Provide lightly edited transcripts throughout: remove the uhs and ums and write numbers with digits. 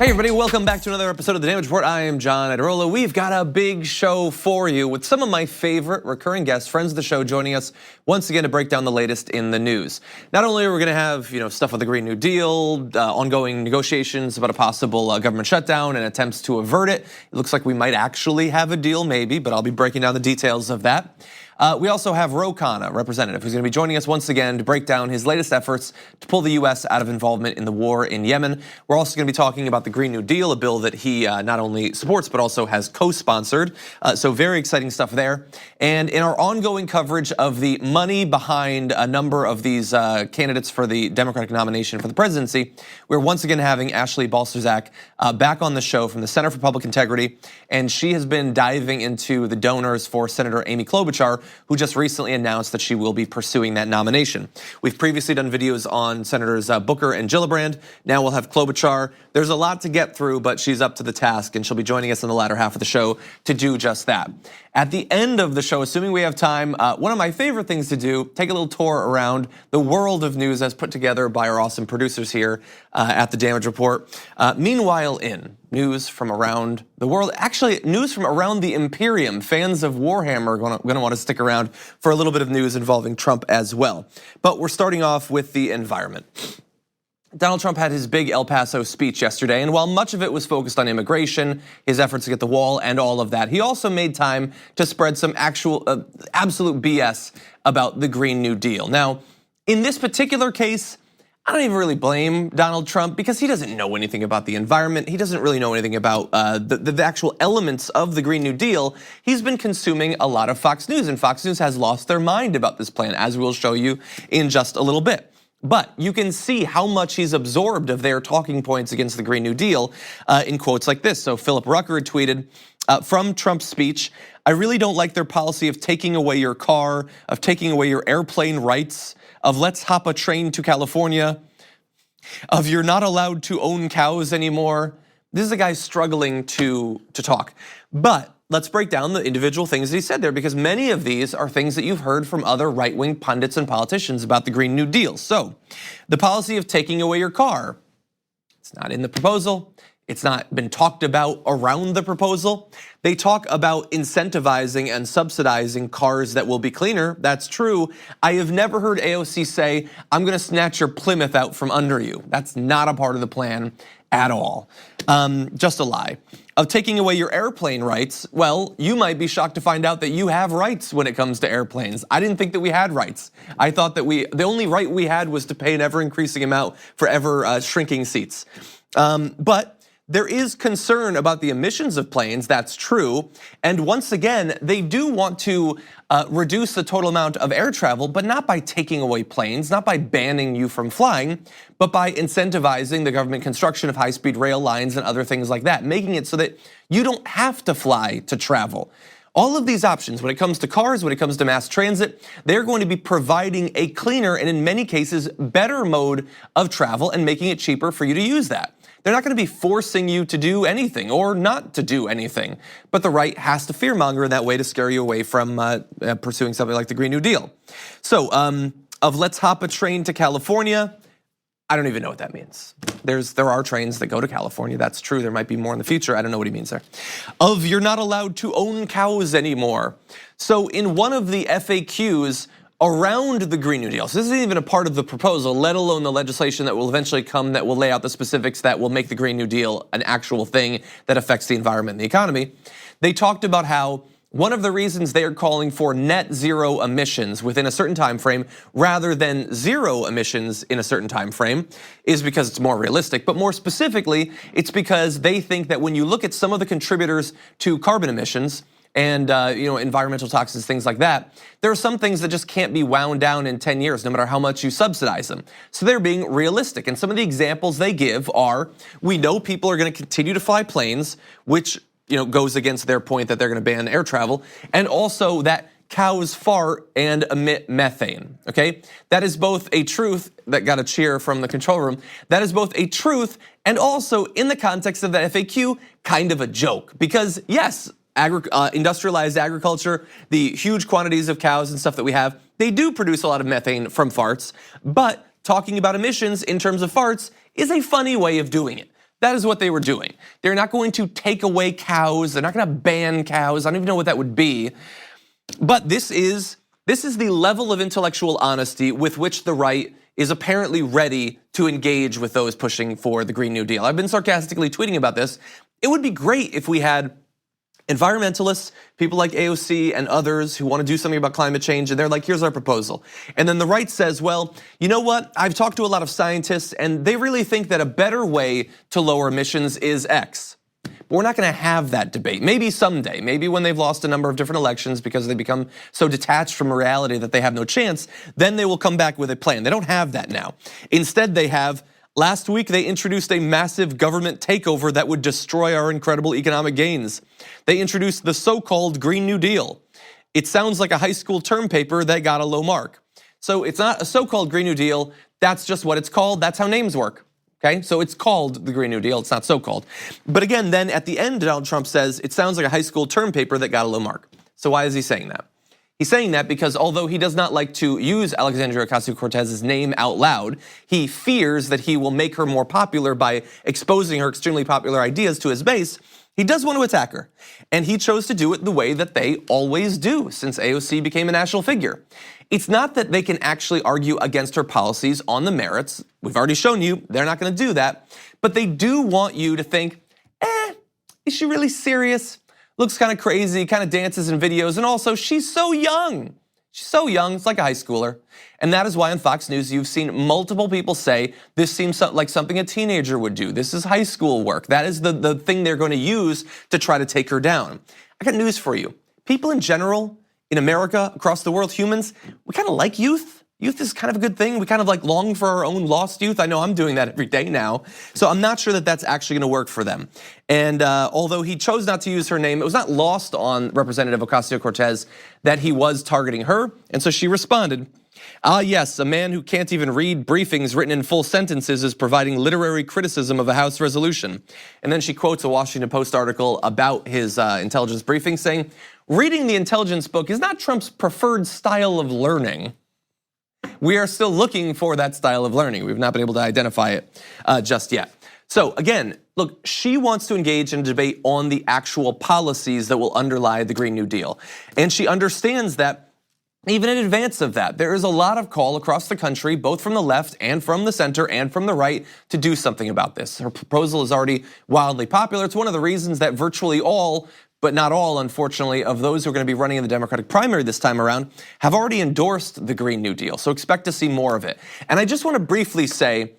Hey everybody, welcome back to another episode of The Damage Report. I am John Adirola. We've got a big show for you with some of my favorite recurring guests, friends of the show, joining us once again to break down the latest in the news. Not only are we gonna have stuff with the Green New Deal, ongoing negotiations about a possible government shutdown and attempts to avert it. It looks like we might actually have a deal maybe, but I'll be breaking down the details of that. We also have Khanna, representative, who's going to be joining us once again to break down his latest efforts to pull the U.S. out of involvement in the war in Yemen. We're also going to be talking about the Green New Deal, a bill that he not only supports but also has co-sponsored. So very exciting stuff there. And in our ongoing coverage of the money behind a number of these candidates for the Democratic nomination for the presidency, we're once again having Ashley Balcerzak back on the show from the Center for Public Integrity. And she has been diving into the donors for Senator Amy Klobuchar, who just recently announced that she will be pursuing that nomination. We've previously done videos on Senators Booker and Gillibrand. Now we'll have Klobuchar. There's a lot to get through, but she's up to the task, and she'll be joining us in the latter half of the show to do just that. At the end of the show, assuming we have time, one of my favorite things to do, take a little tour around the world of news as put together by our awesome producers here at The Damage Report. Meanwhile, in news from around the world, actually news from around the Imperium. Fans of Warhammer are gonna want to stick around for a little bit of news involving Trump as well. But we're starting off with the environment. Donald Trump had his big El Paso speech yesterday, and while much of it was focused on immigration, his efforts to get the wall and all of that, he also made time to spread some actual absolute BS about the Green New Deal. Now, in this particular case, I don't even really blame Donald Trump because he doesn't know anything about the environment. He doesn't really know anything about the actual elements of the Green New Deal. He's been consuming a lot of Fox News, and Fox News has lost their mind about this plan, as we'll show you in just a little bit. But you can see how much he's absorbed of their talking points against the Green New Deal in quotes like this. So Philip Rucker had tweeted, from Trump's speech, "I really don't like their policy of taking away your car, of taking away your airplane rights, of let's hop a train to California, of you're not allowed to own cows anymore." This is a guy struggling to talk. But let's break down the individual things that he said there, because many of these are things that you've heard from other right-wing pundits and politicians about the Green New Deal. So, the policy of taking away your car, it's not in the proposal. It's not been talked about around the proposal. They talk about incentivizing and subsidizing cars that will be cleaner. That's true. I have never heard AOC say, "I'm gonna snatch your Plymouth out from under you." That's not a part of the plan at all. Just a lie. Of taking away your airplane rights, well, you might be shocked to find out that you have rights when it comes to airplanes. I didn't think that we had rights. I thought that the only right we had was to pay an ever-increasing amount for ever-shrinking seats. But there is concern about the emissions of planes, that's true. And once again, they do want to reduce the total amount of air travel, but not by taking away planes, not by banning you from flying, but by incentivizing the government construction of high-speed rail lines and other things like that, making it so that you don't have to fly to travel. All of these options, when it comes to cars, when it comes to mass transit, they're going to be providing a cleaner and in many cases better mode of travel and making it cheaper for you to use that. They're not gonna be forcing you to do anything or not to do anything, but the right has to fearmonger in that way to scare you away from pursuing something like the Green New Deal. So, of let's hop a train to California, I don't even know what that means. There are trains that go to California, that's true. There might be more in the future, I don't know what he means there. Of you're not allowed to own cows anymore. So in one of the FAQs, around the Green New Deal. So this isn't even a part of the proposal, let alone the legislation that will eventually come that will lay out the specifics that will make the Green New Deal an actual thing that affects the environment and the economy. They talked about how one of the reasons they are calling for net zero emissions within a certain time frame rather than zero emissions in a certain time frame is because it's more realistic. But more specifically, it's because they think that when you look at some of the contributors to carbon emissions, and environmental toxins, things like that, there are some things that just can't be wound down in 10 years, no matter how much you subsidize them. So they're being realistic. And some of the examples they give are, we know people are gonna continue to fly planes, which goes against their point that they're gonna ban air travel, and also that cows fart and emit methane, okay? That is both a truth, that got a cheer from the control room, that is both a truth and also in the context of the FAQ, kind of a joke. Because yes, industrialized agriculture, the huge quantities of cows and stuff that we have, they do produce a lot of methane from farts, but talking about emissions in terms of farts is a funny way of doing it. That is what they were doing. They're not going to take away cows. They're not going to ban cows. I don't even know what that would be. But this is the level of intellectual honesty with which the right is apparently ready to engage with those pushing for the Green New Deal. I've been sarcastically tweeting about this. It would be great if we had environmentalists, people like AOC and others who want to do something about climate change, and they're like, here's our proposal. And then the right says, well, you know what? I've talked to a lot of scientists, and they really think that a better way to lower emissions is X. But we're not going to have that debate. Maybe someday, maybe when they've lost a number of different elections because they become so detached from reality that they have no chance, then they will come back with a plan. They don't have that now. Instead, they have, last week, they introduced a massive government takeover that would destroy our incredible economic gains. They introduced the so-called Green New Deal. It sounds like a high school term paper that got a low mark. So it's not a so-called Green New Deal, that's just what it's called, that's how names work. Okay, so it's called the Green New Deal, it's not so-called. But again, then at the end, Donald Trump says, it sounds like a high school term paper that got a low mark. So why is he saying that? He's saying that because although he does not like to use Alexandria Ocasio-Cortez's name out loud, he fears that he will make her more popular by exposing her extremely popular ideas to his base. He does want to attack her, and he chose to do it the way that they always do since AOC became a national figure. It's not that they can actually argue against her policies on the merits. We've already shown you they're not going to do that, but they do want you to think, is she really serious? Looks kind of crazy, kind of dances in videos, and also she's so young. She's so young, it's like a high schooler. And that is why on Fox News you've seen multiple people say this seems like something a teenager would do. This is high school work. That is the thing they're going to use to try to take her down. I got news for you. People in general, in America, across the world, humans, we kind of like youth. Youth is kind of a good thing. We kind of like long for our own lost youth. I know I'm doing that every day now. So I'm not sure that that's actually gonna work for them. And although he chose not to use her name, it was not lost on Representative Ocasio-Cortez that he was targeting her. And so she responded, yes, a man who can't even read briefings written in full sentences is providing literary criticism of a House resolution. And then she quotes a Washington Post article about his intelligence briefing saying, reading the intelligence book is not Trump's preferred style of learning. We are still looking for that style of learning. We've not been able to identify it just yet. So again, look, she wants to engage in a debate on the actual policies that will underlie the Green New Deal. And she understands that even in advance of that, there is a lot of call across the country, both from the left and from the center and from the right, to do something about this. Her proposal is already wildly popular. It's one of the reasons that virtually all, but not all, unfortunately, of those who are going to be running in the Democratic primary this time around have already endorsed the Green New Deal. So expect to see more of it. And I just want to briefly say,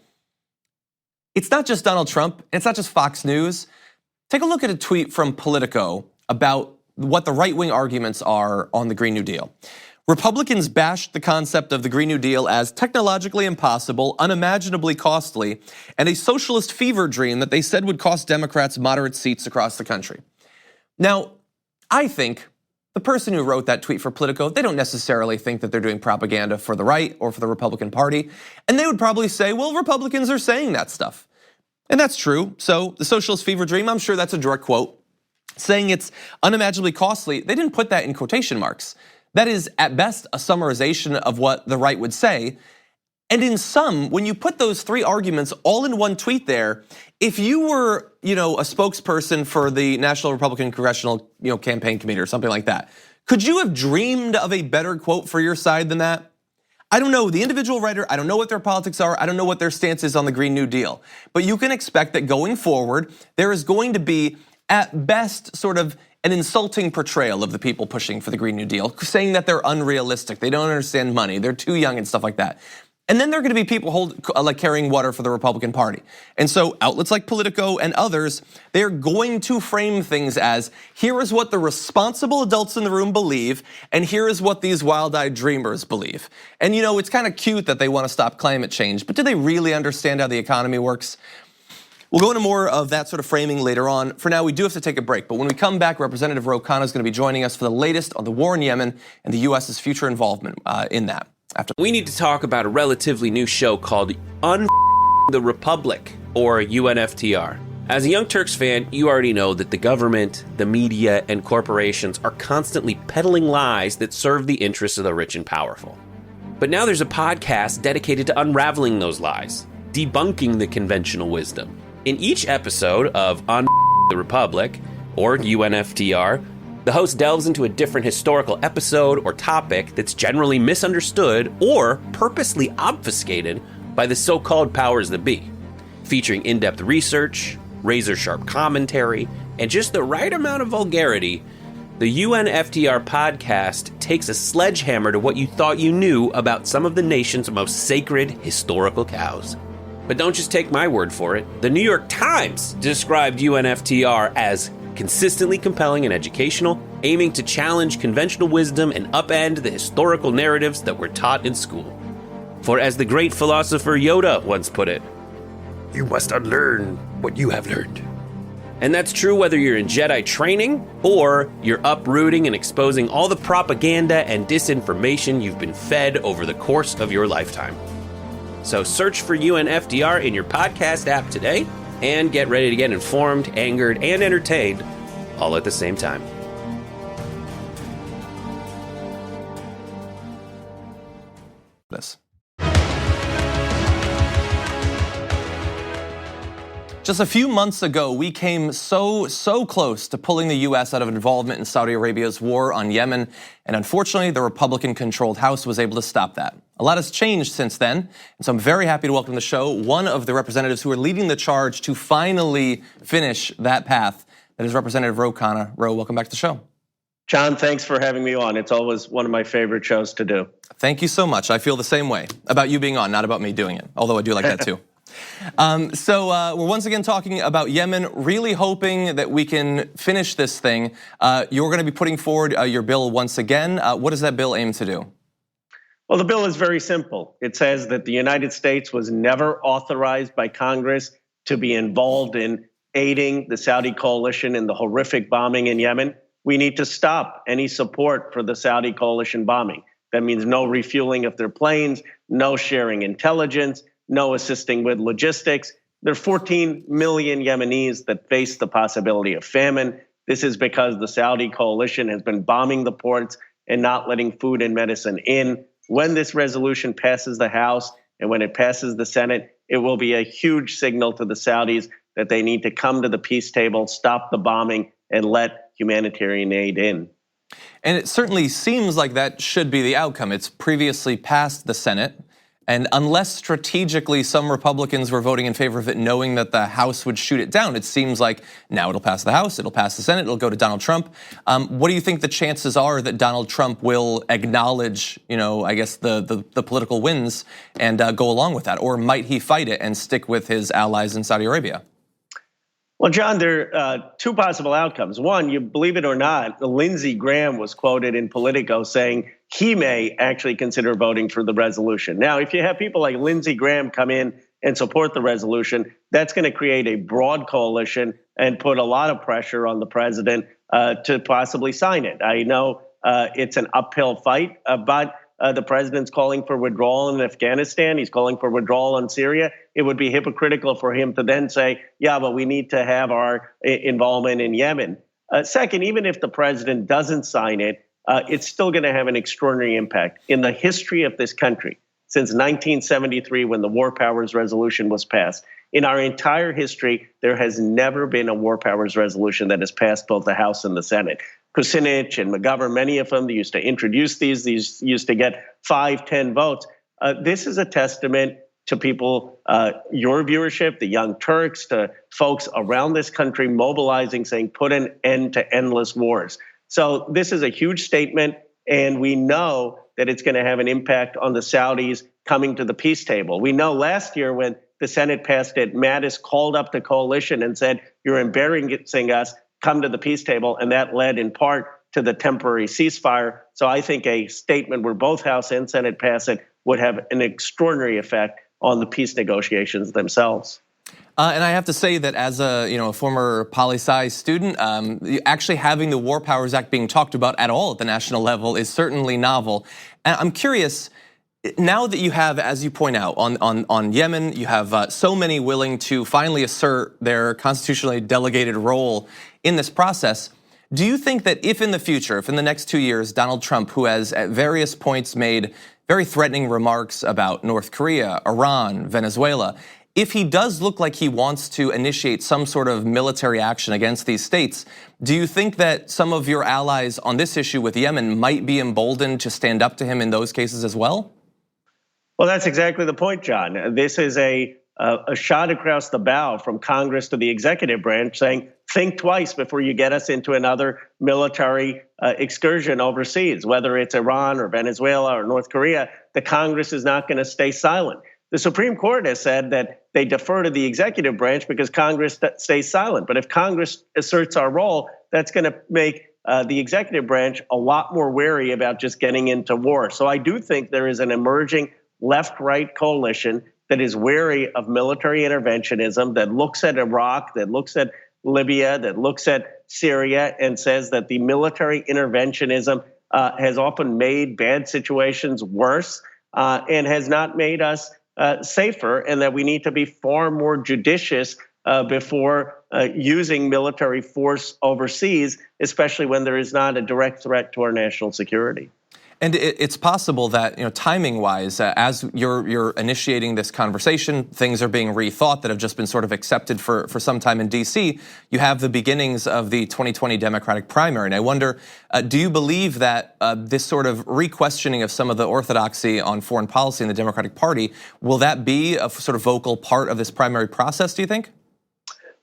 it's not just Donald Trump, and it's not just Fox News. Take a look at a tweet from Politico about what the right-wing arguments are on the Green New Deal. Republicans bashed the concept of the Green New Deal as technologically impossible, unimaginably costly, and a socialist fever dream that they said would cost Democrats moderate seats across the country. Now, I think the person who wrote that tweet for Politico, they don't necessarily think that they're doing propaganda for the right or for the Republican Party. And they would probably say, well, Republicans are saying that stuff. And that's true. So the socialist fever dream, I'm sure that's a direct quote. Saying it's unimaginably costly, they didn't put that in quotation marks. That is at best a summarization of what the right would say. And in sum, when you put those three arguments all in one tweet there, if you were, a spokesperson for the National Republican Congressional, Campaign Committee or something like that, could you have dreamed of a better quote for your side than that? I don't know the individual writer, I don't know what their politics are, I don't know what their stance is on the Green New Deal. But you can expect that going forward, there is going to be, at best, sort of an insulting portrayal of the people pushing for the Green New Deal, saying that they're unrealistic, they don't understand money, they're too young and stuff like that. And then there are going to be people carrying water for the Republican Party. And so outlets like Politico and others, they're going to frame things as, here is what the responsible adults in the room believe, and here is what these wild-eyed dreamers believe. And it's kind of cute that they want to stop climate change, but do they really understand how the economy works? We'll go into more of that sort of framing later on. For now, we do have to take a break, but when we come back, Representative Khanna is going to be joining us for the latest on the war in Yemen and the US's future involvement in that. We need to talk about a relatively new show called the Republic, or UNFTR. As a Young Turks fan, you already know that the government, the media, and corporations are constantly peddling lies that serve the interests of the rich and powerful. But now there's a podcast dedicated to unraveling those lies, debunking the conventional wisdom. In each episode of the Republic, or UNFTR, the host delves into a different historical episode or topic that's generally misunderstood or purposely obfuscated by the so-called powers that be, featuring in-depth research, razor-sharp commentary, and just the right amount of vulgarity. The UNFTR podcast takes a sledgehammer to what you thought you knew about some of the nation's most sacred historical cows. But don't just take my word for it. The New York Times described UNFTR as consistently compelling and educational, aiming to challenge conventional wisdom and upend the historical narratives that were taught in school. For as the great philosopher Yoda once put it, "You must unlearn what you have learned." And that's true whether you're in Jedi training or you're uprooting and exposing all the propaganda and disinformation you've been fed over the course of your lifetime. So search for UNFTR in your podcast app today and get ready to get informed, angered, and entertained all at the same time. This. Just a few months ago, we came so close to pulling the U.S. out of involvement in Saudi Arabia's war on Yemen, and unfortunately, the Republican-controlled House was able to stop that. A lot has changed since then, and so I'm very happy to welcome to the show one of the representatives who are leading the charge to finally finish that path. That is Representative Khanna. Ro, welcome back to the show. John, thanks for having me on. It's always one of my favorite shows to do. Thank you so much. I feel the same way about you being on, not about me doing it, although I do like that too. We're once again talking about Yemen, really hoping that we can finish this thing. You're going to be putting forward your bill once again. What does that bill aim to do? Well, the bill is very simple. It says that the United States was never authorized by Congress to be involved in aiding the Saudi coalition in the horrific bombing in Yemen. We need to stop any support for the Saudi coalition bombing. That means no refueling of their planes, no sharing intelligence, no assisting with logistics. There are 14 million Yemenis that face the possibility of famine. This is because the Saudi coalition has been bombing the ports and not letting food and medicine in. When this resolution passes the House and when it passes the Senate, it will be a huge signal to the Saudis that they need to come to the peace table, stop the bombing, and let humanitarian aid in. And it certainly seems like that should be the outcome. It's previously passed the Senate. And unless strategically some Republicans were voting in favor of it, knowing that the House would shoot it down, it seems like now it'll pass the House, it'll pass the Senate, it'll go to Donald Trump. What do you think the chances are that Donald Trump will acknowledge, I guess the political wins and go along with that? Or might he fight it and stick with his allies in Saudi Arabia? Well, John, there are two possible outcomes. One, you believe it or not, Lindsey Graham was quoted in Politico saying he may actually consider voting for the resolution. Now, if you have people like Lindsey Graham come in and support the resolution, that's going to create a broad coalition and put a lot of pressure on the president to possibly sign it. I know it's an uphill fight, but the president's calling for withdrawal in Afghanistan. He's calling for withdrawal in Syria. It would be hypocritical for him to then say, yeah, but we need to have our involvement in Yemen. Second, even if the president doesn't sign it, it's still going to have an extraordinary impact. In the history of this country, since 1973, when the War Powers Resolution was passed, in our entire history, there has never been a War Powers Resolution that has passed both the House and the Senate. Kucinich and McGovern, many of them, they used to introduce these used to get 5, 10 votes. This is a testament to people, your viewership, the Young Turks, to folks around this country mobilizing, saying put an end to endless wars. So this is a huge statement, and we know that it's going to have an impact on the Saudis coming to the peace table. We know last year when the Senate passed it, Mattis called up the coalition and said, you're embarrassing us, come to the peace table, and that led in part to the temporary ceasefire. So I think a statement where both House and Senate pass it would have an extraordinary effect on the peace negotiations themselves. And I have to say that as a former poli-sci student, actually having the War Powers Act being talked about at all at the national level is certainly novel. And I'm curious, now that you have, as you point out, on Yemen, you have so many willing to finally assert their constitutionally delegated role in this process, do you think that if in the future, if in the next 2 years, Donald Trump, who has at various points made very threatening remarks about North Korea, Iran, Venezuela, If he does look like he wants to initiate some sort of military action against these states, do you think that some of your allies on this issue with Yemen might be emboldened to stand up to him in those cases as well? Well, that's exactly the point, John. This is a shot across the bow from Congress to the executive branch saying, think twice before you get us into another military excursion overseas, whether it's Iran or Venezuela or North Korea. The Congress is not going to stay silent. The Supreme Court has said that they defer to the executive branch because Congress stays silent. But if Congress asserts our role, that's going to make the executive branch a lot more wary about just getting into war. So I do think there is an emerging left-right coalition that is wary of military interventionism, that looks at Iraq, that looks at Libya, that looks at Syria and says that the military interventionism has often made bad situations worse and has not made us safer, and that we need to be far more judicious before using military force overseas, especially when there is not a direct threat to our national security. And it's possible that, timing-wise, as you're initiating this conversation, things are being rethought that have just been sort of accepted for some time in DC. You have the beginnings of the 2020 Democratic primary. And I wonder, do you believe that this sort of re-questioning of some of the orthodoxy on foreign policy in the Democratic Party, will that be a sort of vocal part of this primary process, do you think?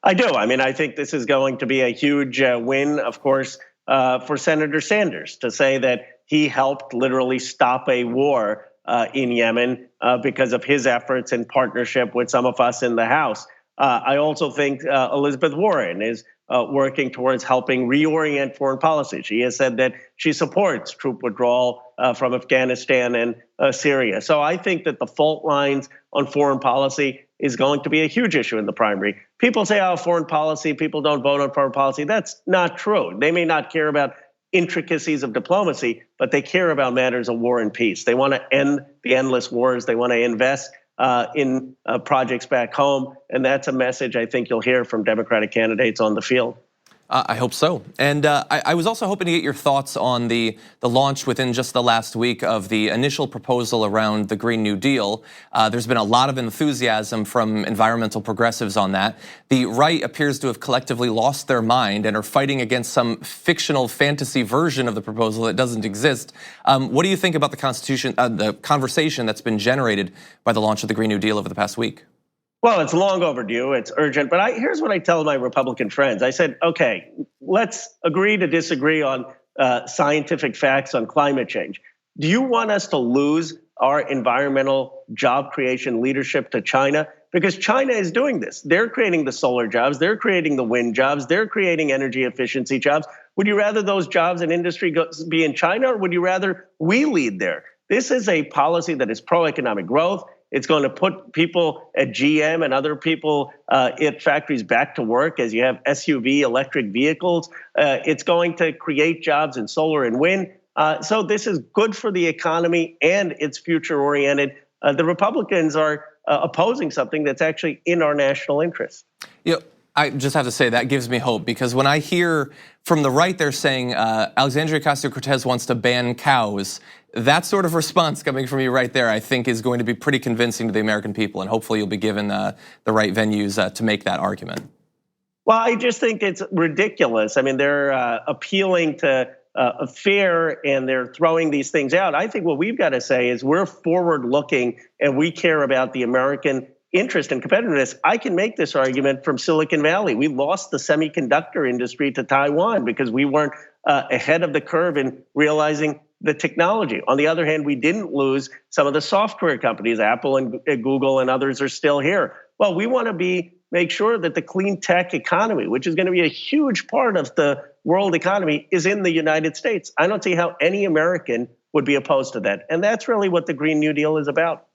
I do. I mean, I think this is going to be a huge win, of course, for Senator Sanders to say that he helped literally stop a war in Yemen because of his efforts in partnership with some of us in the House. I also think Elizabeth Warren is working towards helping reorient foreign policy. She has said that she supports troop withdrawal from Afghanistan and Syria. So I think that the fault lines on foreign policy is going to be a huge issue in the primary. People say, oh, foreign policy, people don't vote on foreign policy. That's not true. They may not care about intricacies of diplomacy, but they care about matters of war and peace. They want to end the endless wars. They want to invest in projects back home. And that's a message I think you'll hear from Democratic candidates on the field. I hope so. And I was also hoping to get your thoughts on the launch within just the last week of the initial proposal around the Green New Deal. There's been a lot of enthusiasm from environmental progressives on that. The right appears to have collectively lost their mind and are fighting against some fictional fantasy version of the proposal that doesn't exist. What do you think about the conversation that's been generated by the launch of the Green New Deal over the past week? Well, it's long overdue. It's urgent. But here's what I tell my Republican friends. I said, okay, let's agree to disagree on scientific facts on climate change. Do you want us to lose our environmental job creation leadership to China? Because China is doing this. They're creating the solar jobs. They're creating the wind jobs. They're creating energy efficiency jobs. Would you rather those jobs and industry be in China, or would you rather we lead there? This is a policy that is pro-economic growth. It's going to put people at GM and other people at factories back to work as you have SUV electric vehicles. It's going to create jobs in solar and wind. So this is good for the economy and it's future oriented. The Republicans are opposing something that's actually in our national interest. I just have to say that gives me hope, because when I hear from the right, they're saying Alexandria Ocasio-Cortez wants to ban cows. That sort of response coming from you right there, I think, is going to be pretty convincing to the American people, and hopefully you'll be given the right venues to make that argument. Well, I just think it's ridiculous. I mean, they're appealing to a fair, and they're throwing these things out. I think what we've got to say is we're forward-looking, and we care about the American interest and competitiveness. I can make this argument from Silicon Valley. We lost the semiconductor industry to Taiwan because we weren't ahead of the curve in realizing the technology. On the other hand, we didn't lose some of the software companies. Apple and Google and others are still here. Well, we want to make sure that the clean tech economy, which is going to be a huge part of the world economy, is in the United States. I don't see how any American would be opposed to that. And that's really what the Green New Deal is about.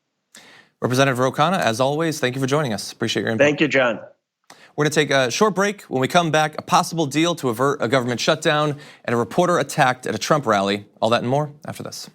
Representative Khanna, as always, thank you for joining us. Appreciate your input. Thank you, John. We're going to take a short break. When we come back, a possible deal to avert a government shutdown and a reporter attacked at a Trump rally. All that and more after this.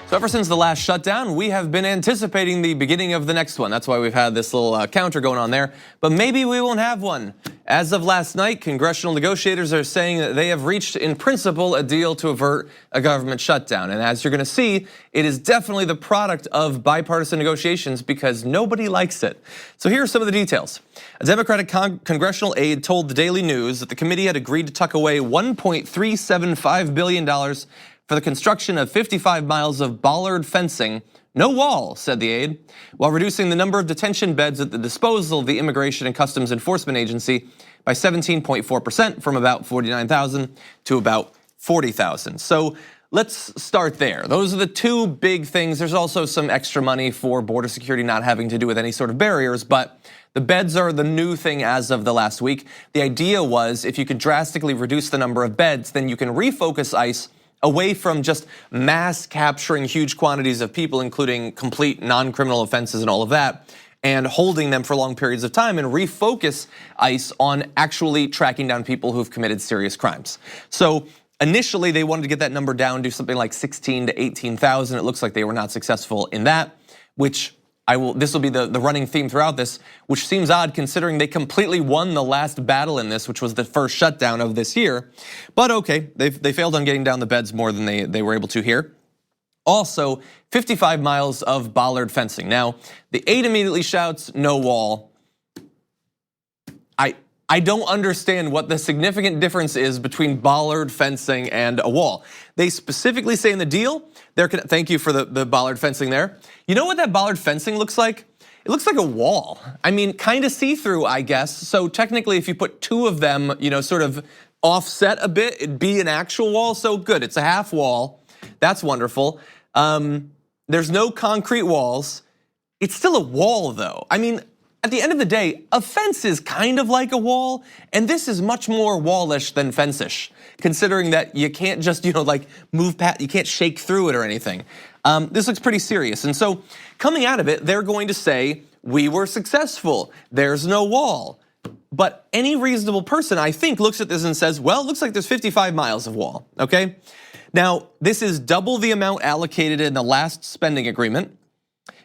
So ever since the last shutdown, we have been anticipating the beginning of the next one. That's why we've had this little counter going on there. But maybe we won't have one As of last night, congressional negotiators are saying that they have reached, in principle, a deal to avert a government shutdown. And as you're gonna see, it is definitely the product of bipartisan negotiations because nobody likes it. So here are some of the details. A Democratic congressional aide told the Daily News that the committee had agreed to tuck away $1.375 billion for the construction of 55 miles of bollard fencing. No wall, said the aide, while reducing the number of detention beds at the disposal of the Immigration and Customs Enforcement Agency by 17.4% from about 49,000 to about 40,000. So let's start there. Those are the two big things. There's also some extra money for border security not having to do with any sort of barriers, but the beds are the new thing as of the last week. The idea was if you could drastically reduce the number of beds, then you can refocus ICE away from just mass capturing huge quantities of people, including complete non-criminal offenses and all of that, and holding them for long periods of time and refocus ICE on actually tracking down people who've committed serious crimes. So initially they wanted to get that number down to something like 16 to 18,000. It looks like they were not successful in that, which this will be the running theme throughout this, which seems odd considering they completely won the last battle in this, which was the first shutdown of this year. But okay, they failed on getting down the beds more than they were able to here. Also, 55 miles of bollard fencing. Now, the aide immediately shouts, no wall. I don't understand what the significant difference is between bollard fencing and a wall. They specifically say in the deal, thank you for the bollard fencing there. You know what that bollard fencing looks like? It looks like a wall. I mean, kind of see-through, I guess. So technically, if you put two of them, sort of offset a bit, it'd be an actual wall. So good, it's a half wall. That's wonderful. There's no concrete walls. It's still a wall, though. I mean, at the end of the day, a fence is kind of like a wall, and this is much more wallish than fence-ish, considering that you can't just, move past, you can't shake through it or anything. This looks pretty serious, and so coming out of it, they're going to say, we were successful, there's no wall. But any reasonable person, I think, looks at this and says, well, it looks like there's 55 miles of wall, okay? Now, this is double the amount allocated in the last spending agreement,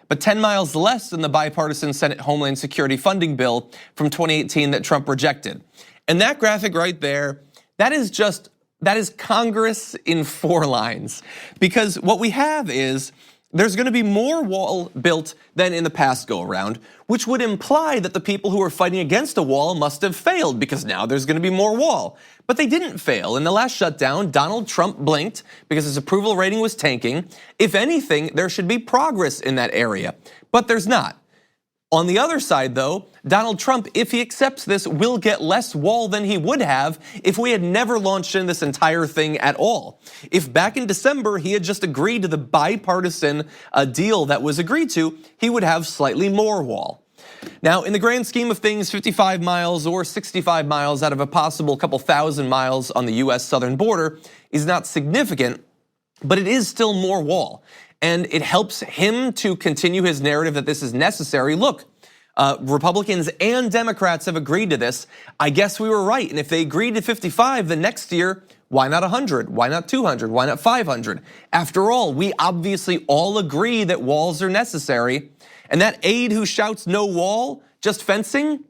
but 10 miles less than the bipartisan Senate Homeland Security funding bill from 2018 that Trump rejected. And that graphic right there, that is Congress in 4 lines. Because what we have is, there's gonna be more wall built than in the past go around, which would imply that the people who are fighting against a wall must have failed because now there's gonna be more wall. But they didn't fail. In the last shutdown, Donald Trump blinked because his approval rating was tanking. If anything, there should be progress in that area, but there's not. On the other side though, Donald Trump, if he accepts this, will get less wall than he would have if we had never launched in this entire thing at all. If back in December he had just agreed to the bipartisan deal that was agreed to, he would have slightly more wall. Now, in the grand scheme of things, 55 miles or 65 miles out of a possible couple thousand miles on the US southern border is not significant, but it is still more wall. And it helps him to continue his narrative that this is necessary. Look, Republicans and Democrats have agreed to this. I guess we were right. And if they agreed to 55, the next year, why not 100? Why not 200? Why not 500? After all, we obviously all agree that walls are necessary. And that aide who shouts no wall, just fencing,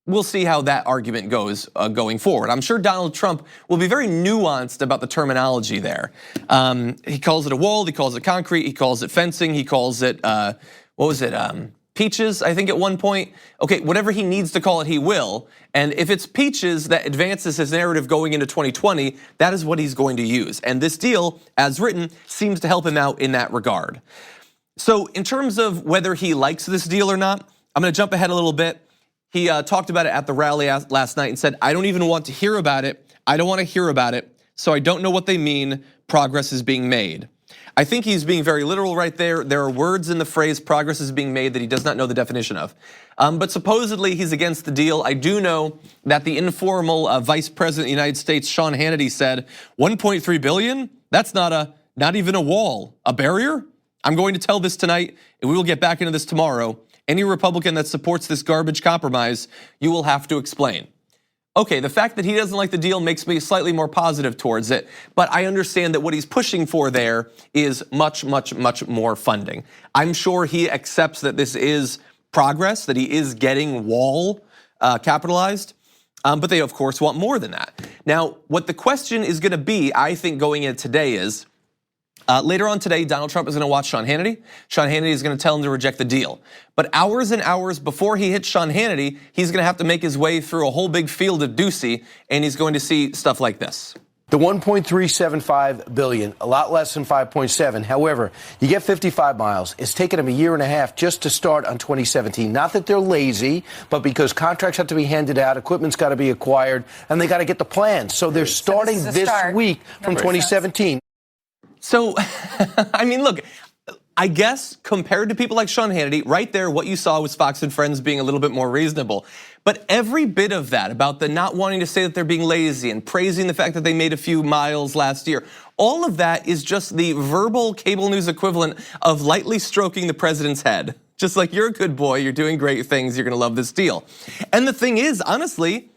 we'll see how that argument goes going forward. I'm sure Donald Trump will be very nuanced about the terminology there. He calls it a wall, he calls it concrete, he calls it fencing, he calls it, peaches, I think at one point. Okay, whatever he needs to call it, he will. And if it's peaches that advances his narrative going into 2020, that is what he's going to use. And this deal, as written, seems to help him out in that regard. So in terms of whether he likes this deal or not, I'm gonna jump ahead a little bit. He talked about it at the rally last night and said, I don't even want to hear about it. I don't want to hear about it. So I don't know what they mean, progress is being made. I think he's being very literal right there. There are words in the phrase progress is being made that he does not know the definition of. But supposedly he's against the deal. I do know that the informal Vice President of the United States, Sean Hannity, said 1.3 billion, that's not even a wall, a barrier? I'm going to tell this tonight, and we will get back into this tomorrow. Any Republican that supports this garbage compromise, you will have to explain. Okay, the fact that he doesn't like the deal makes me slightly more positive towards it, but I understand that what he's pushing for there is much, much, much more funding. I'm sure he accepts that this is progress, that he is getting wall capitalized, But they, of course, want more than that. Now, what the question is going to be, I think, going in today is, later on today, Donald Trump is going to watch Sean Hannity. Sean Hannity is going to tell him to reject the deal. But hours and hours before he hits Sean Hannity, he's going to have to make his way through a whole big field of Ducey, and he's going to see stuff like this. The 1.375 billion, a lot less than 5.7. However, you get 55 miles. It's taken them a year and a half just to start on 2017. Not that they're lazy, but because contracts have to be handed out, equipment's got to be acquired, and they got to get the plans. So they're starting this week from 2017. So, I mean, look, I guess compared to people like Sean Hannity, right there, what you saw was Fox and Friends being a little bit more reasonable. But every bit of that about the not wanting to say that they're being lazy and praising the fact that they made a few miles last year, all of that is just the verbal cable news equivalent of lightly stroking the president's head. Just like, you're a good boy, you're doing great things, you're gonna love this deal. And the thing is, honestly,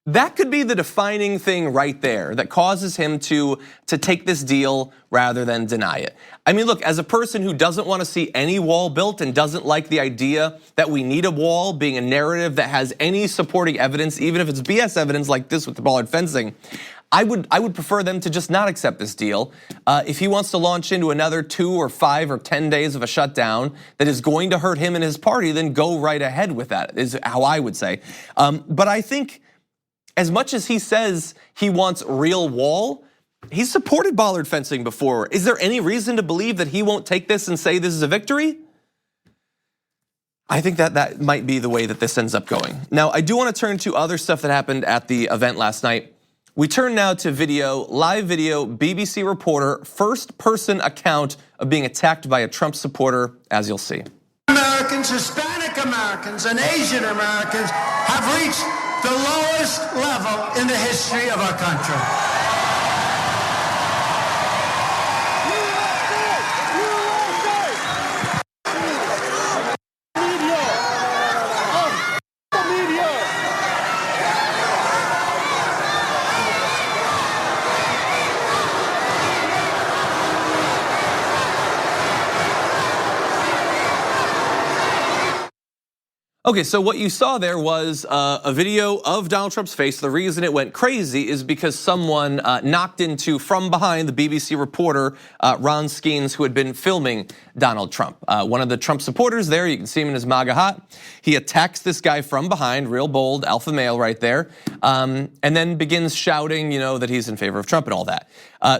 that could be the defining thing right there that causes him to take this deal rather than deny it. I mean, look, as a person who doesn't want to see any wall built and doesn't like the idea that we need a wall being a narrative that has any supporting evidence, even if it's BS evidence like this with the bollard fencing, I would prefer them to just not accept this deal. If he wants to launch into another 2 or 5 or 10 days of a shutdown that is going to hurt him and his party, then go right ahead with that, is how I would say. But I think, as much as he says he wants real wall, he's supported bollard fencing before. Is there any reason to believe that he won't take this and say this is a victory? I think that might be the way that this ends up going. Now, I do want to turn to other stuff that happened at the event last night. We turn now to video, live video, BBC reporter, first person account of being attacked by a Trump supporter, as you'll see. Americans, Hispanic Americans, and Asian Americans have reached the lowest level in the history of our country. Okay, so what you saw there was a video of Donald Trump's face. The reason it went crazy is because someone knocked into, from behind, the BBC reporter, Ron Skeens, who had been filming Donald Trump. One of the Trump supporters there, you can see him in his MAGA hat. He attacks this guy from behind, real bold, alpha male right there, and then begins shouting, that he's in favor of Trump and all that.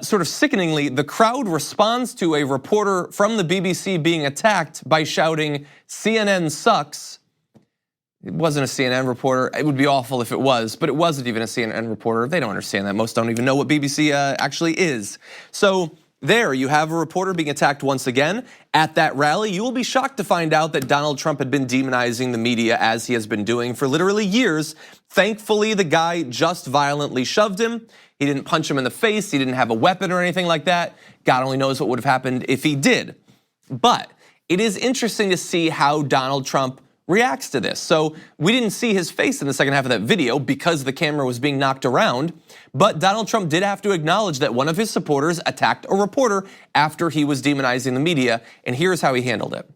Sort of sickeningly, the crowd responds to a reporter from the BBC being attacked by shouting, "CNN sucks." It wasn't a CNN reporter. It would be awful if it was, but it wasn't even a CNN reporter. They don't understand that. Most don't even know what BBC actually is. So there you have a reporter being attacked once again. At that rally, you will be shocked to find out that Donald Trump had been demonizing the media as he has been doing for literally years. Thankfully, the guy just violently shoved him. He didn't punch him in the face. He didn't have a weapon or anything like that. God only knows what would have happened if he did. But it is interesting to see how Donald Trump reacts to this. So we didn't see his face in the second half of that video because the camera was being knocked around, but Donald Trump did have to acknowledge that one of his supporters attacked a reporter after he was demonizing the media, and here's how he handled it.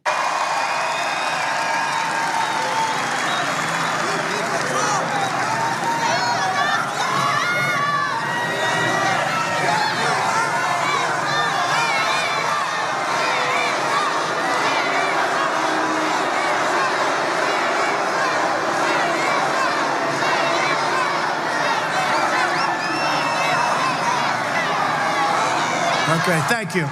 Okay, thank you.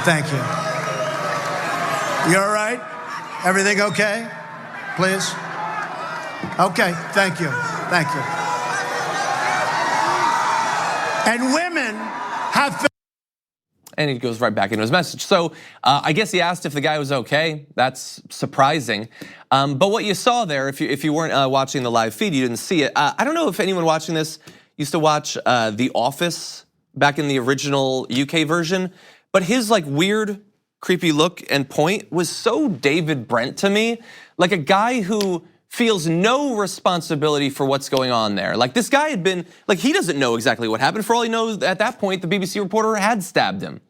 Thank you. You all right? Everything okay? Please? Okay, thank you. Thank you. And women have... And he goes right back into his message. So I guess he asked if the guy was okay. That's surprising. But what you saw there, if you weren't watching the live feed, you didn't see it. I don't know if anyone watching this used to watch The Office back in the original UK version, but his weird, creepy look and point was so David Brent to me. Like a guy who feels no responsibility for what's going on there. Like this guy had been, like he doesn't know exactly what happened. For all he knows, at that point, the BBC reporter had stabbed him.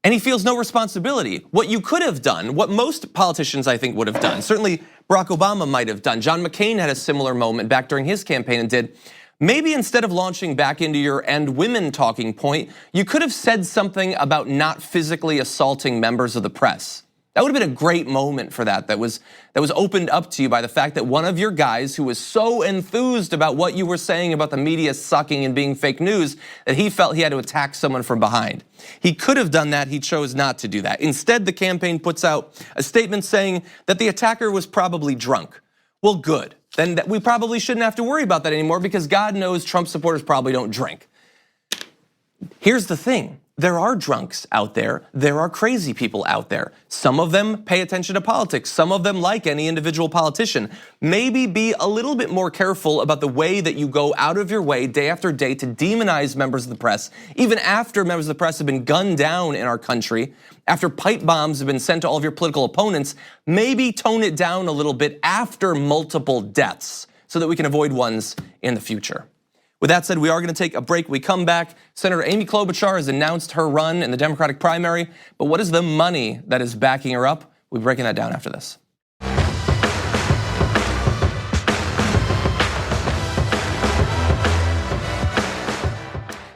And he feels no responsibility. What you could have done, what most politicians I think would have done, certainly Barack Obama might have done. John McCain had a similar moment back during his campaign and did. Maybe instead of launching back into your "and women" talking point, you could have said something about not physically assaulting members of the press. That would have been a great moment for that was opened up to you by the fact that one of your guys who was so enthused about what you were saying about the media sucking and being fake news that he felt he had to attack someone from behind. He could have done that, he chose not to do that. Instead, the campaign puts out a statement saying that the attacker was probably drunk. Well, good. Then we probably shouldn't have to worry about that anymore because God knows Trump supporters probably don't drink. Here's the thing. There are drunks out there. There are crazy people out there. Some of them pay attention to politics. Some of them like any individual politician. Maybe be a little bit more careful about the way that you go out of your way day after day to demonize members of the press, even after members of the press have been gunned down in our country, after pipe bombs have been sent to all of your political opponents. Maybe tone it down a little bit after multiple deaths so that we can avoid ones in the future. With that said, we are going to take a break. We come back. Senator Amy Klobuchar has announced her run in the Democratic primary, but what is the money that is backing her up? We'll be breaking that down after this.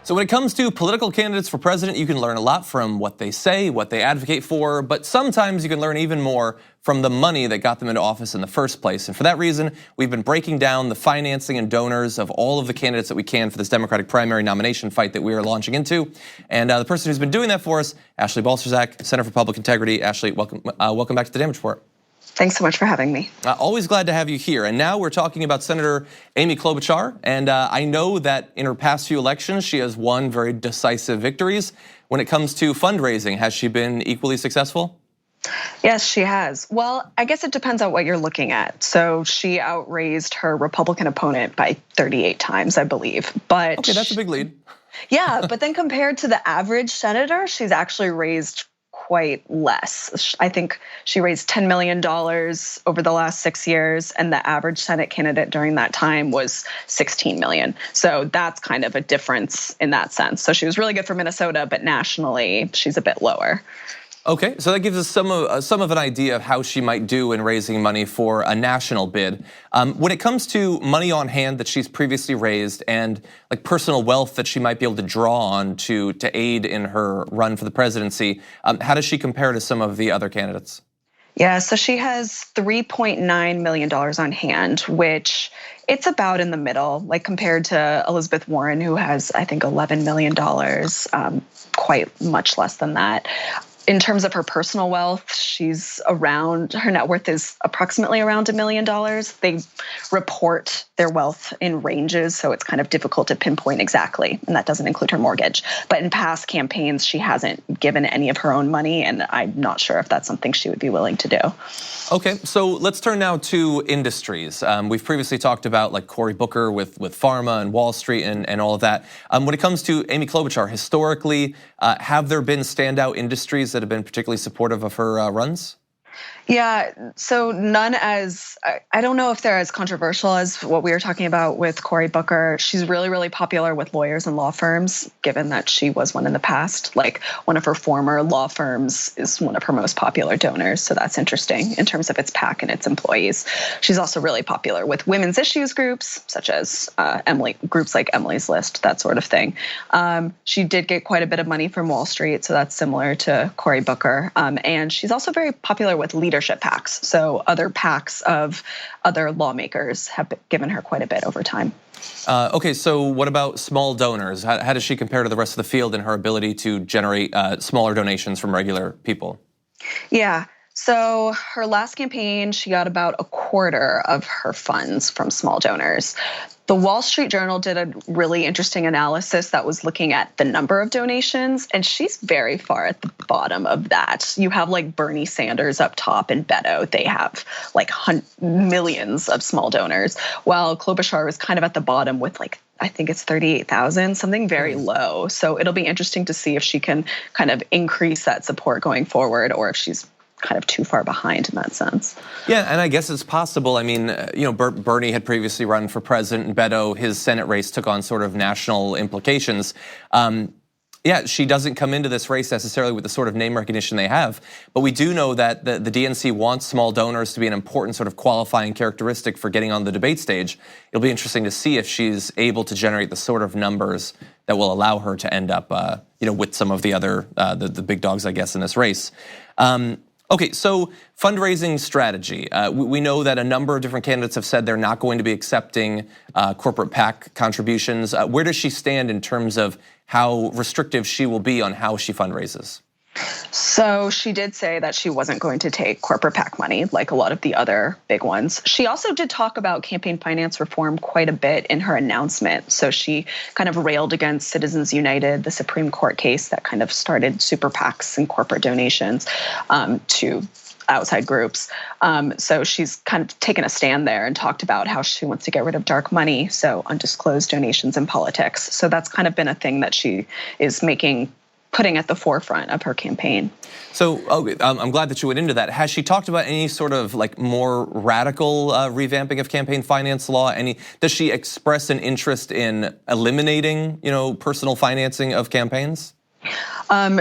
So when it comes to political candidates for president, you can learn a lot from what they say, what they advocate for, but sometimes you can learn even more from the money that got them into office in the first place. And for that reason, we've been breaking down the financing and donors of all of the candidates that we can for this Democratic primary nomination fight that we are launching into. And the person who's been doing that for us, Ashley Balcerzak, Center for Public Integrity. Ashley, welcome back to the Damage Report. Thanks so much for having me. Always glad to have you here. And now we're talking about Senator Amy Klobuchar. And I know that in her past few elections, she has won very decisive victories. When it comes to fundraising, has she been equally successful? Yes, she has. Well, I guess it depends on what you're looking at. So she outraised her Republican opponent by 38 times, I believe. But okay, that's a big lead. Yeah, but then compared to the average senator, she's actually raised quite less. I think she raised $10 million over the last 6 years, and the average Senate candidate during that time was $16 million. So that's kind of a difference in that sense. So she was really good for Minnesota, but nationally, she's a bit lower. Okay, so that gives us some of an idea of how she might do in raising money for a national bid. When it comes to money on hand that she's previously raised and like personal wealth that she might be able to draw on to aid in her run for the presidency, how does she compare to some of the other candidates? Yeah, so she has $3.9 million on hand, which it's about in the middle, like compared to Elizabeth Warren, who has, I think, $11 million, quite much less than that. In terms of her personal wealth, her net worth is approximately around $1 million. They report their wealth in ranges, so it's kind of difficult to pinpoint exactly, and that doesn't include her mortgage. But in past campaigns, she hasn't given any of her own money, and I'm not sure if that's something she would be willing to do. Okay, so let's turn now to industries. We've previously talked about like Cory Booker with pharma and Wall Street and all of that. When it comes to Amy Klobuchar, historically, have there been standout industries that have been particularly supportive of her runs? Yeah, so none as, I don't know if they're as controversial as what we were talking about with Cory Booker. She's really, really popular with lawyers and law firms, given that she was one in the past. Like one of her former law firms is one of her most popular donors. So that's interesting in terms of its PAC and its employees. She's also really popular with women's issues groups, such as groups like Emily's List, that sort of thing. She did get quite a bit of money from Wall Street, so that's similar to Cory Booker. And she's also very popular with leadership PACs. So other PACs of other lawmakers have given her quite a bit over time. Okay, so what about small donors? How does she compare to the rest of the field in her ability to generate smaller donations from regular people? Yeah. So her last campaign, she got about a quarter of her funds from small donors. The Wall Street Journal did a really interesting analysis that was looking at the number of donations, and she's very far at the bottom of that. You have like Bernie Sanders up top and Beto. They have like millions of small donors, while Klobuchar was kind of at the bottom with like, I think it's 38,000, something very low. So it'll be interesting to see if she can kind of increase that support going forward or if she's kind of too far behind in that sense. Yeah, and I guess it's possible. I mean, Bernie had previously run for president, and Beto, his Senate race took on sort of national implications. Yeah, she doesn't come into this race necessarily with the sort of name recognition they have, but we do know that the DNC wants small donors to be an important sort of qualifying characteristic for getting on the debate stage. It'll be interesting to see if she's able to generate the sort of numbers that will allow her to end up, with some of the other the big dogs, I guess, in this race. Okay, so fundraising strategy. We know that a number of different candidates have said they're not going to be accepting corporate PAC contributions. Where does she stand in terms of how restrictive she will be on how she fundraises? So she did say that she wasn't going to take corporate PAC money like a lot of the other big ones. She also did talk about campaign finance reform quite a bit in her announcement. So she kind of railed against Citizens United, the Supreme Court case that kind of started super PACs and corporate donations to outside groups. So she's kind of taken a stand there and talked about how she wants to get rid of dark money, so undisclosed donations in politics. So that's kind of been a thing that she is putting at the forefront of her campaign. So I'm glad that you went into that. Has she talked about any sort of like more radical revamping of campaign finance law? Does she express an interest in eliminating, personal financing of campaigns?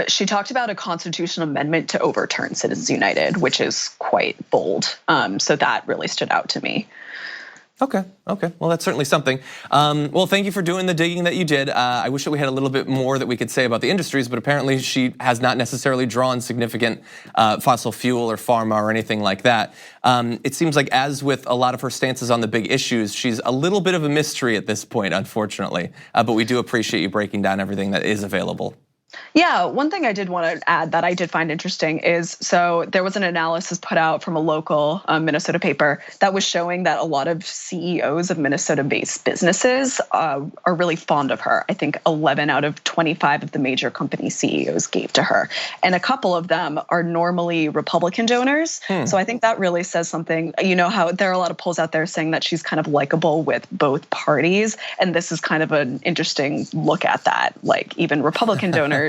She talked about a constitutional amendment to overturn Citizens United, which is quite bold. So that really stood out to me. Okay. Well, that's certainly something. Well, thank you for doing the digging that you did. I wish that we had a little bit more that we could say about the industries, but apparently she has not necessarily drawn significant fossil fuel or pharma or anything like that. It seems like, as with a lot of her stances on the big issues, she's a little bit of a mystery at this point, unfortunately. But we do appreciate you breaking down everything that is available. Yeah, one thing I did want to add that I did find interesting is, so there was an analysis put out from a local Minnesota paper that was showing that a lot of CEOs of Minnesota-based businesses are really fond of her. I think 11 out of 25 of the major company CEOs gave to her. And a couple of them are normally Republican donors. So I think that really says something. You know how there are a lot of polls out there saying that she's kind of likable with both parties. And this is kind of an interesting look at that. Like, even Republican donors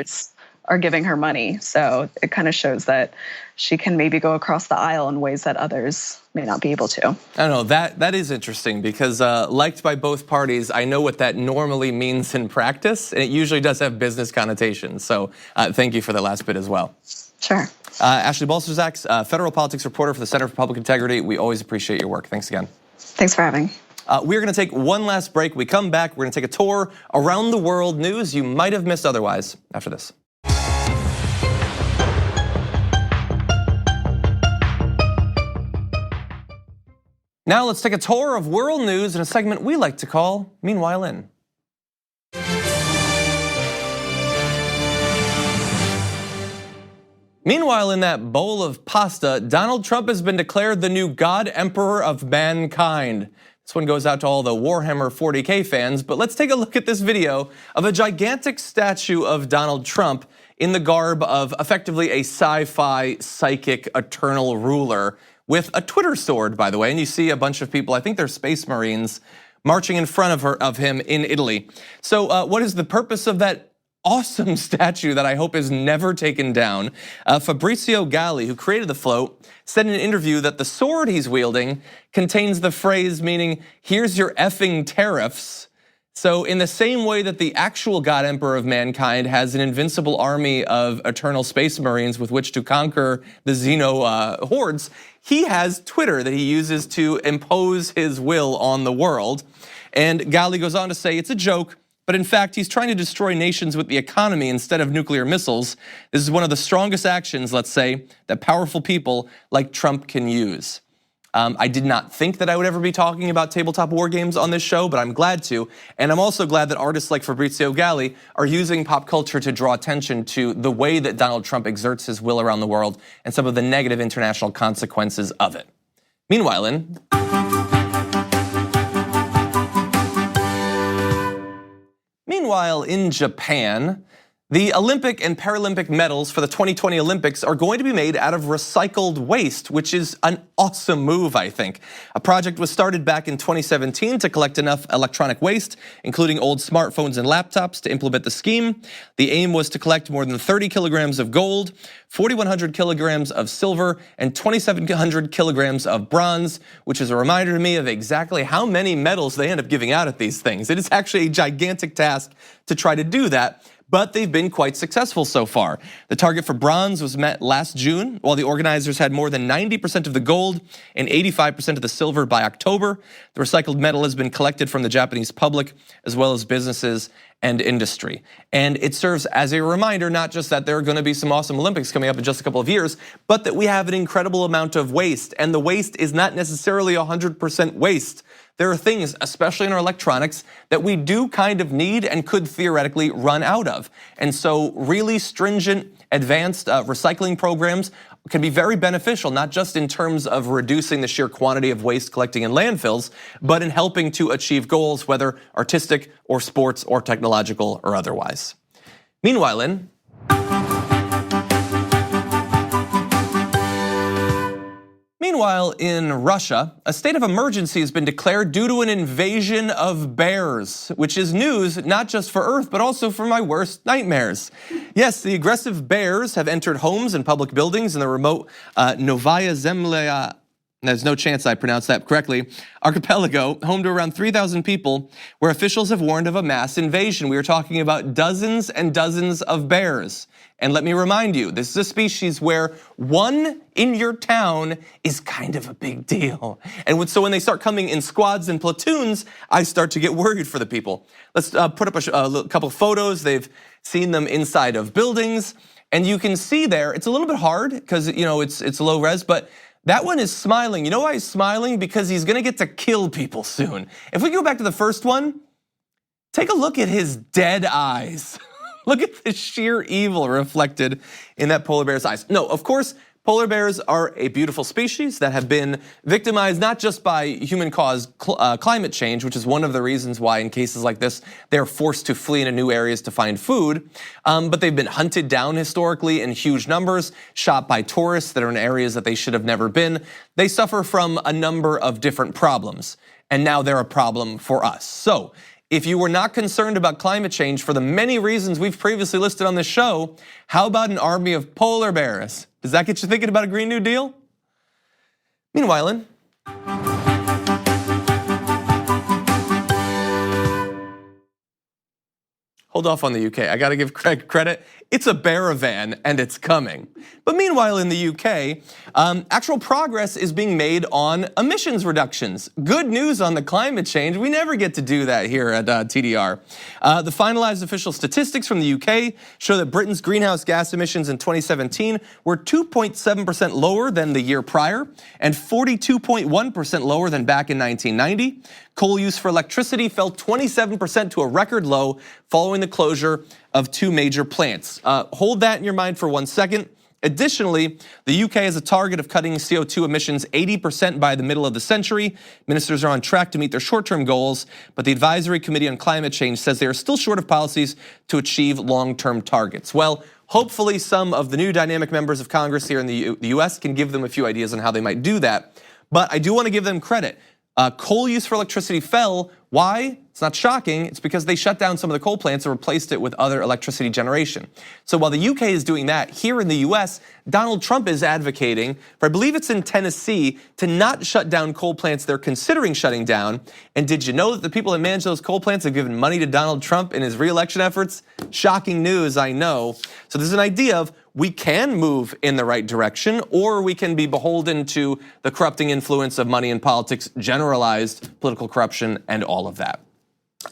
are giving her money. So it kind of shows that she can maybe go across the aisle in ways that others may not be able to. I don't know, that is interesting because liked by both parties, I know what that normally means in practice, and it usually does have business connotations. So thank you for the last bit as well. Sure. Ashley Balcerzak, federal politics reporter for the Center for Public Integrity. We always appreciate your work. Thanks again. Thanks for having me. We're going to take one last break. We come back, we're going to take a tour around the world, news you might have missed otherwise after this. Now let's take a tour of world news in a segment we like to call Meanwhile In. Meanwhile, in that bowl of pasta, Donald Trump has been declared the new God Emperor of mankind. This one goes out to all the Warhammer 40K fans, but let's take a look at this video of a gigantic statue of Donald Trump in the garb of effectively a sci-fi psychic eternal ruler with a Twitter sword, by the way. And you see a bunch of people, I think they're Space Marines, marching in front of him in Italy. So what is the purpose of that awesome statue that I hope is never taken down? Fabrizio Galli, who created the float, said in an interview that the sword he's wielding contains the phrase meaning, "Here's your effing tariffs." So in the same way that the actual God Emperor of mankind has an invincible army of eternal Space Marines with which to conquer the Xeno hordes, he has Twitter that he uses to impose his will on the world. And Galli goes on to say, it's a joke, but in fact, he's trying to destroy nations with the economy instead of nuclear missiles. This is one of the strongest actions, let's say, that powerful people like Trump can use. I did not think that I would ever be talking about tabletop war games on this show, but I'm glad to. And I'm also glad that artists like Fabrizio Galli are using pop culture to draw attention to the way that Donald Trump exerts his will around the world and some of the negative international consequences of it. Meanwhile, in Japan, The Olympic and Paralympic medals for the 2020 Olympics are going to be made out of recycled waste, which is an awesome move, I think. A project was started back in 2017 to collect enough electronic waste, including old smartphones and laptops, to implement the scheme. The aim was to collect more than 30 kilograms of gold, 4,100 kilograms of silver, and 2,700 kilograms of bronze, which is a reminder to me of exactly how many medals they end up giving out at these things. It is actually a gigantic task to try to do that, but they've been quite successful so far. The target for bronze was met last June, while the organizers had more than 90% of the gold and 85% of the silver by October. The recycled metal has been collected from the Japanese public, as well as businesses and industry. And it serves as a reminder, not just that there are going to be some awesome Olympics coming up in just a couple of years, but that we have an incredible amount of waste, and the waste is not necessarily 100% waste. There are things, especially in our electronics, that we do kind of need and could theoretically run out of. And so really stringent, advanced recycling programs can be very beneficial, not just in terms of reducing the sheer quantity of waste collecting in landfills, but in helping to achieve goals, whether artistic or sports or technological or otherwise. Meanwhile, in Russia, a state of emergency has been declared due to an invasion of bears, which is news not just for Earth, but also for my worst nightmares. Yes, the aggressive bears have entered homes and public buildings in the remote Novaya Zemlya, there's no chance I pronounced that correctly, archipelago, home to around 3,000 people, where officials have warned of a mass invasion. We are talking about dozens and dozens of bears. And let me remind you, this is a species where one in your town is kind of a big deal. And so when they start coming in squads and platoons, I start to get worried for the people. Let's put up a couple photos. They've seen them inside of buildings. And you can see there, it's a little bit hard because it's low res, but that one is smiling. You know why he's smiling? Because he's gonna get to kill people soon. If we go back to the first one, take a look at his dead eyes. Look at the sheer evil reflected in that polar bear's eyes. No, of course, polar bears are a beautiful species that have been victimized not just by human-caused climate change, which is one of the reasons why in cases like this, they're forced to flee into new areas to find food, but they've been hunted down historically in huge numbers, shot by tourists that are in areas that they should have never been. They suffer from a number of different problems, and now they're a problem for us. So, if you were not concerned about climate change for the many reasons we've previously listed on this show, how about an army of polar bears? Does that get you thinking about a Green New Deal? Meanwhile, hold off on the UK. I gotta give Craig credit. It's a Bearavan and it's coming. But meanwhile in the UK, actual progress is being made on emissions reductions. Good news on the climate change. We never get to do that here at TDR. The finalized official statistics from the UK show that Britain's greenhouse gas emissions in 2017 were 2.7% lower than the year prior and 42.1% lower than back in 1990. Coal use for electricity fell 27% to a record low following the closure of two major plants. Hold that in your mind for 1 second. Additionally, the UK has a target of cutting CO2 emissions 80% by the middle of the century. Ministers are on track to meet their short-term goals, but the Advisory Committee on Climate Change says they are still short of policies to achieve long-term targets. Well, hopefully some of the new dynamic members of Congress here in the US can give them a few ideas on how they might do that. But I do want to give them credit. Coal use for electricity fell. Why? It's not shocking. It's because they shut down some of the coal plants and replaced it with other electricity generation. So while the UK is doing that, here in the US, Donald Trump is advocating for, I believe it's in Tennessee, to not shut down coal plants they're considering shutting down. And did you know that the people that manage those coal plants have given money to Donald Trump in his re-election efforts? Shocking news, I know. So there's an idea of we can move in the right direction, or we can be beholden to the corrupting influence of money in politics, generalized political corruption, and all of that.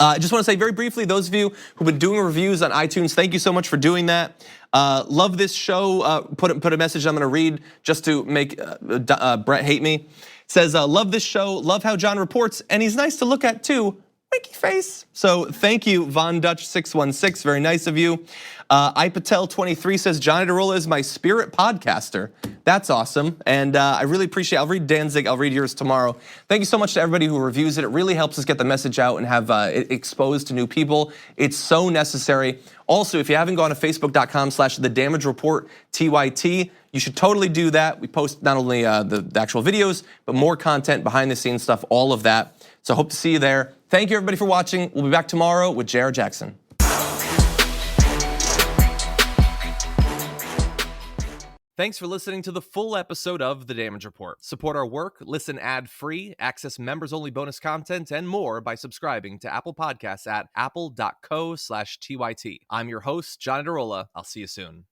I just want to say very briefly, those of you who've been doing reviews on iTunes, thank you so much for doing that. Love this show. Put a message I'm going to read just to make Brett hate me. It says, love this show, love how John reports, and he's nice to look at too. Winky face. So thank you, Von Dutch 616. Very nice of you. Ipatel 23 says, John Adirola is my spirit podcaster. That's awesome. And I really appreciate it. I'll read Danzig. I'll read yours tomorrow. Thank you so much to everybody who reviews it. It really helps us get the message out and have it exposed to new people. It's so necessary. Also, if you haven't gone to facebook.com/thedamagereport_TYT, you should totally do that. We post not only the actual videos, but more content, behind the scenes stuff, all of that. So hope to see you there. Thank you everybody for watching. We'll be back tomorrow with Jared Jackson. Thanks for listening to the full episode of The Damage Report. Support our work, listen ad-free, access members-only bonus content, and more by subscribing to Apple Podcasts at apple.co/TYT. I'm your host, John Adarola. I'll see you soon.